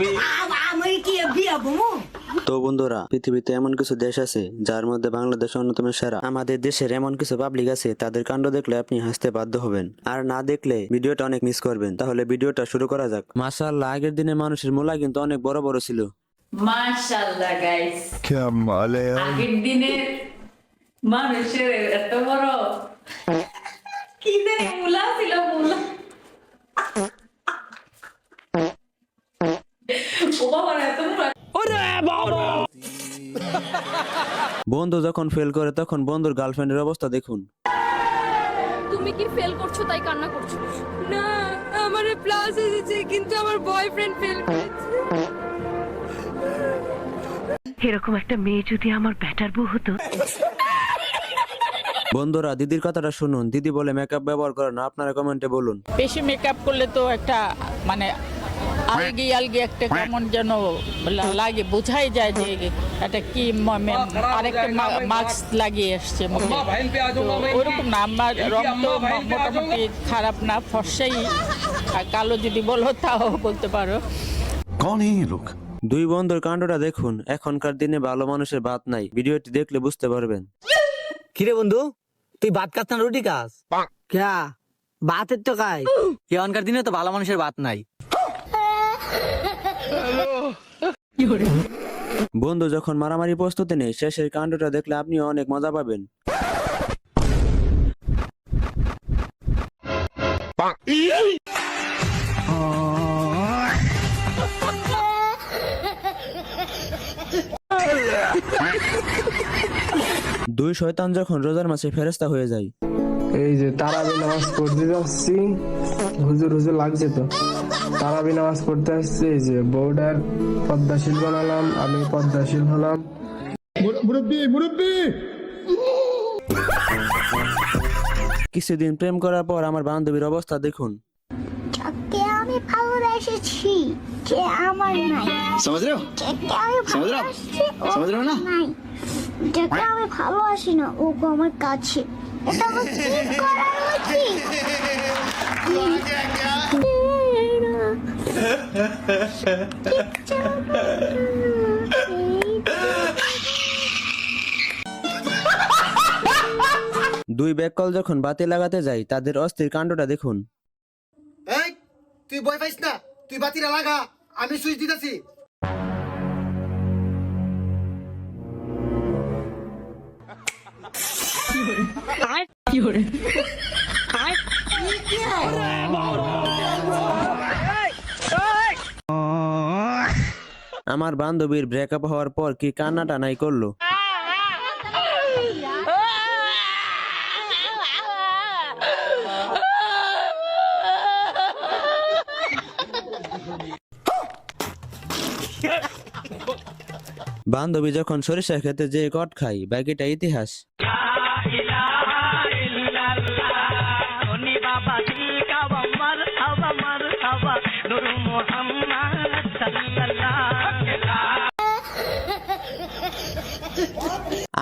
করবি? আমি কি বিয়া বমু? তো বন্ধুরা, পৃথিবীতে এমন কিছু দেশ আছে যার মধ্যে বাংলাদেশ অন্যতম সেরা। আমাদের দেশের এমন কিছু পাবলিক আছে তাদের কাণ্ড দেখলে আপনি হাসতে বাধ্য হবেন, আর না দেখলে ভিডিওটা অনেক মিস করবেন। তাহলে ভিডিওটা শুরু করা যাক। মাশাআল্লাহ, আগের দিনে মানুষের মূলা কিন্তু অনেক বড় বড় ছিল। মাশাআল্লাহ গাইস, كمال يا আগের দিনের মানুষের এত বড় কি জানি মুলা ছিল, মুলা ও বাবা এত বড়। বন্ধু যখন ফেল করে তখন বন্ধুর গার্লফ্রেন্ডের অবস্থা দেখুন। তুমি কি ফেল করছো তাই কান্না করছো? না, আমার প্লাস এসেছে কিন্তু আমার বয়ফ্রেন্ড ফেল করেছে। এরকম একটা মেয়ে যদি আমার ব্যাটার বউ হতো। বন্ধুরা, দিদির কথাটা শুনুন। দিদি বলে মেকআপ ব্যবহার করেন না, আপনারা কমেন্টে বলুন। বেশি মেকআপ করলে তো একটা মানে আলগি আলগি একটা কেমন যেন লাগে, বোঝাই যায় যে এটা কি আরেকটা মাস্ক লাগিয়ে এসছে মুখে। তো ওরকম না, আমার রং তো মোটামুটি খারাপ না, ফর্সাই। আর কালো যদি বলো তাও বলতে পারো। कौन है ये लोग? দুই বন্ধুর কাণ্ডটা দেখুন। এখনকার দিনে ভালো মানুষের ভাত নাই। ভিডিওটি দেখলে বুঝতে পারবেন। কিরে বন্ধু, তুই ভাত খাস না রুটি খাস? ক্যা ভাতের তো খাই। এখনকার দিনে তো ভালো মানুষের ভাত নাই। বন্ধু যখন মারামারি প্রস্তুতি নেই, শেষের কাণ্ডটা দেখলে আপনিও অনেক মজা পাবেন। দুই শয়তান যখন রোজার মাসে ফেরেশতা হয়ে যায়। এই যে তারাবি নামাজ পড়তে যাচ্ছি, হুজুর হুজুর লাগছে তো। তারাবি নামাজ পড়তে আসছে, এই যে বউডার পদ্মাশীল বানালাম, আমি পদ্মাশীল হলাম। কিছুদিন প্রেম করার পর আমার বান্ধবীর অবস্থা দেখুন। যাকে আমি ভালোবেসেছি যে আমার নাই, समझ रहे हो? যাকে আমি ভালোবাসি ও समझ रहे हो ना? নাই, যাকে আমি ভালোবাসি না ও আমার কাছে। এটা আমার কি করা উচিত? দুই ব্যাককল যখন বাতি লাগাতে যায় তাদের অস্থির কাণ্ডটা দেখুন। এই তুই ভয় পাইস না, তুই বাতিটা লাগা, আমি সুইচ দিতেছি। আমার বান্ধবীর ব্রেকআপ হওয়ার পর কি কান্নাটা নাই করলো। বান্ধবী যখন সরিষা খেতে যে কট খাই, বাকিটা ইতিহাস।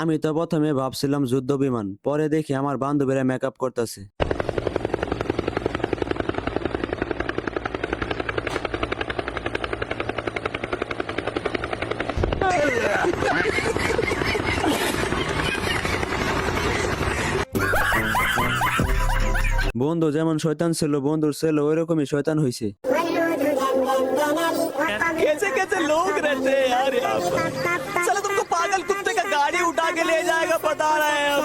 আমি তো প্রথমে ভাবছিলাম যুদ্ধ বিমান, পরে দেখি আমার বান্ধবীরা মেকআপ করতেছে। বন্ধু যেমন শয়তান ছিল, বন্ধুর ছেলে ওইরকমই শয়তান হয়েছে। कैसे कैसे लोग रहते हैं यार यहाँ पर। साला तुमको पागल कुत्ते का गाड़ी उठा के ले जाएगा, बता रहे हैं हम।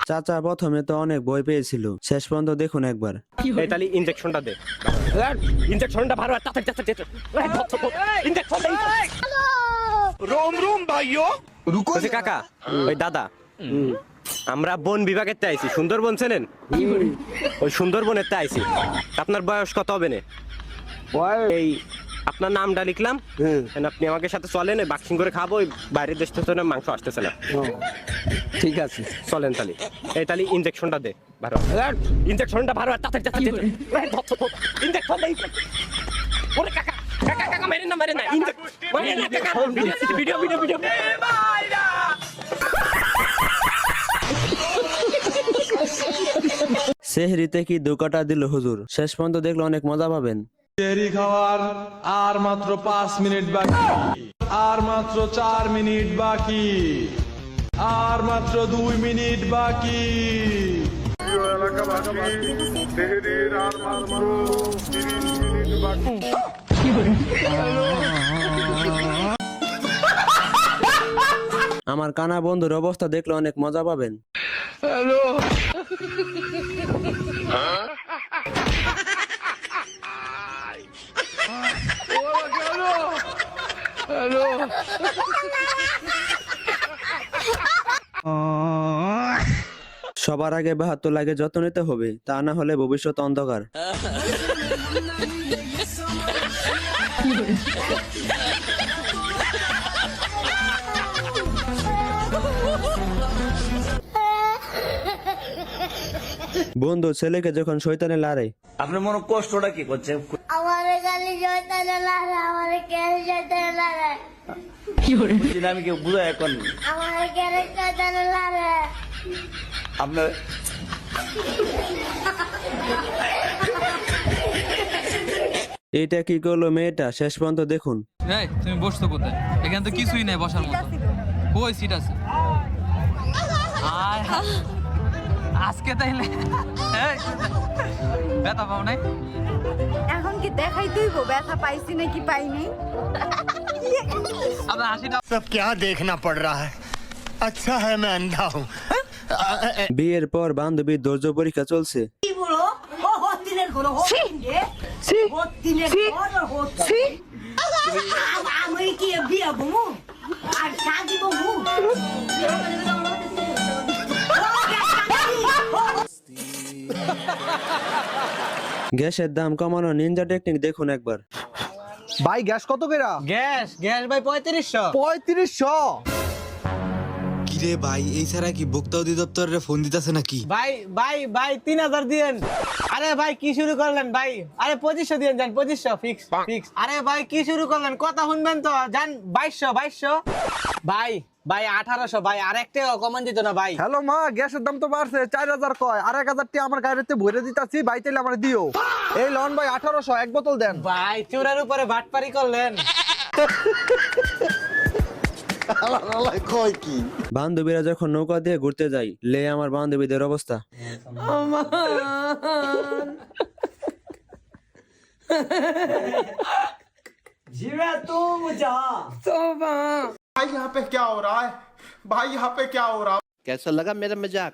চাচা প্রথমে তো অনেক ভয় পেয়েছিল, শেষ পর্যন্ত দেখুন একবার। এই তালি ইনজেকশনটা দে, ইনজেকশনটা ভালো তাড়াতাড়ি ইনজেকশন দে। रोम रोम भाइयों, रुको বলছি কাকা, ওই দাদা, আমরা বন বিভাগের তে আইছি, সুন্দরবন চেনেন? ওই সুন্দরবনের তে আইছি। আপনার বয়স কত হবে না? এই আপনার নামটা লিখলাম, আপনি আমাকে সাথে চলেন, বাক্সিং করে খাবো। ওই বাইরের দেশ থেকে মাংস আসতেছে না। ঠিক আছে, চলেন তালি। এই তালি ইনজেকশনটা দে, ভালো ইনজেকশনটা ভালো তাড়াতাড়ি ইনজেকশন দে। ওরে কাকা কাকা কাকা মেরেন না, মেরেন না, ভিডিও ভিডিও ভিডিও। সেহরিতে কি 2 কাটা দিল হুজুর, শেষ পর্যন্ত দেখলে অনেক মজা পাবেন। সেহরি খাওয়ার আর মাত্র 5 মিনিট বাকি, আর মাত্র 4 মিনিট বাকি, আর মাত্র 2 মিনিট বাকি। আমার কানা বন্ধুর অবস্থা দেখলে অনেক মজা পাবেন। সবার আগে 72 লাগে যত্ন নিতে হবে, তা না হলে ভবিষ্যৎ অন্ধকার। বন্ধু ছেলেকে যখন শয়তানে লারে, আপনার মনে কষ্টটা কি করছে? আমার গালি শয়তানে লাগে, আমার কেন শয়তানে লাগে, আমি কেউ বুঝাই এখন আমার কেন শয়তানে লাগে। আপনার এইটা কি করলো মেয়েটা, শেষ পর্যন্ত দেখুন। এই তুমি বসছো কোথায়? এখানে তো কিছুই নেই বসার মতো। কই সিট আছে? আয় হায়। আজকে তাইলে এই ব্যথা পাও নাই? এখন কি দেখাই তুইব ব্যথা পাইছি নাকি পাইনি? আপনার হাসিটা सब क्या देखना पड़ रहा है? अच्छा है मैं अंधा हूँ। বিয়ের পর বান্ধবীর ধৈর্য পরীক্ষা চলছে। গ্যাসের দাম কমানো নিনজা টেকনিক দেখুন একবার। ভাই গ্যাস কত কইরা? গ্যাস গ্যাস ভাই 3500। 3500? কিরে ভাই এই ছাড়া কি ভোক্তা অধিদপ্তরে ফোন দিতেছে নাকি? ভাই ভাই ভাই 3000 দিয়েন। আরে ভাই কি শুরু করলেন ভাই? আরে 2500 দিয়েন, যান 2500 ফিক্স ফিক্স। আরে ভাই কি শুরু করলেন, কথা শুনবেন তো, যান 2200 ভাই ভাই 1800 ভাই, আরেকটা কমান দিত না ভাই? হ্যালো মা, গ্যাসের দাম তো বাড়ছে, 4000 কয়, আর 1000 টাকা আমার গাড়িতে ভরে দিতাছি, ভাই তাইলে আমার দিও। এই লন ভাই 1800, এক বোতল দেন। ভাই চোরের উপরে বাটপারি করলেন। কয় কি? বান্ধবীরা যখন নৌকা দিয়ে ঘুরতে যায়, লে আমার বান্ধবীদের অবস্থা। জিরা তুম যা भाई यहाँ पे क्या हो रहा है? भाई यहाँ पे क्या हो रहा है? कैसा लगा मेरा मजाक?